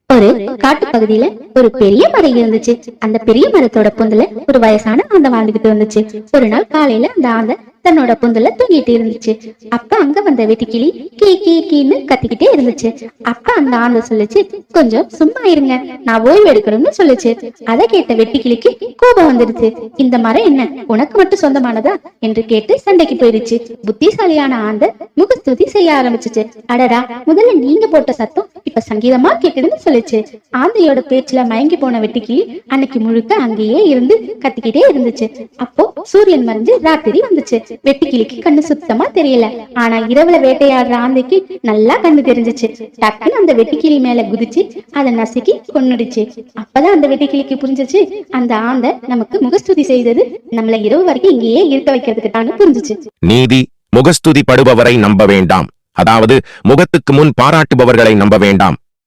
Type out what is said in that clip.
ஒரு காட்டு பகுதியில ஒரு பெரிய மரம் இருந்துச்சு. அந்த பெரிய மரத்தோட பொந்துல ஒரு வயசான ஆந்தை வாழ்ந்துகிட்டு இருந்துச்சு. ஒரு நாள் காலையில அந்த ஆந்தை தன்னோட பொந்துல தூங்கிட்டு இருந்துச்சு. அப்ப அங்க வந்த வெட்டுக்கிளி கீ கீ கீன்னு கத்திக்கிட்டே இருந்துச்சு. அப்ப அந்த ஆந்தை சொல்லுச்சு, கொஞ்சம் சும்மா இருங்க, நான் ஓய்வு எடுக்கணும்னு சொல்லுச்சு. அதை கேட்ட வெட்டுக்கிளிக்கு கோபம் வந்துருச்சு. இந்த மரம் என்ன உனக்கு மட்டும் சொந்தமானதா என்று கேட்டு சண்டைக்கு போயிடுச்சு. புத்திசாலியான ஆந்தை முகஸ்துதி செய்ய ஆரம்பிச்சுச்சு. அடடா, முதல்ல நீங்க போட்ட சத்தம் இப்ப சங்கீதமா கேக்குதுன்னு சொல்லுச்சு. ஆந்தையோட பேச்சுல மயங்கி போன வெட்டுக்கிளி அன்னைக்கு முழுக்க அங்கேயே இருந்து கத்திக்கிட்டே இருந்துச்சு. அப்போ சூரியன் மறைஞ்சு ராத்திரி வந்துச்சு. வெட்டுக்கிளிக்கு கண்ணு சுத்தமா தெரியல. ஆனா இரவுல வேட்டையாடுற ஆந்தைக்கு நல்லா கண்ணு தெரிஞ்சிச்சு. டக்குன்னு அந்த வெட்டுக்கிளி மேல குதிச்சு அதை நசுக்கி கொன்னுடுச்சு. அப்பதான் அந்த வெட்டுக்கிளிக்கு புரிஞ்சிச்சு, அந்த ஆந்தை நமக்கு முகஸ்துதி செய்தது நம்மள இரவு வரைக்கும் இங்கேயே இருக்க வைக்கிறதுக்கு தான் புரிஞ்சிச்சு. நீதி, முகஸ்துதி படுபவரை நம்ப வேண்டாம். அதாவது முகத்துக்கு முன் பாராட்டுபவர்களை நம்ப வேண்டாம்.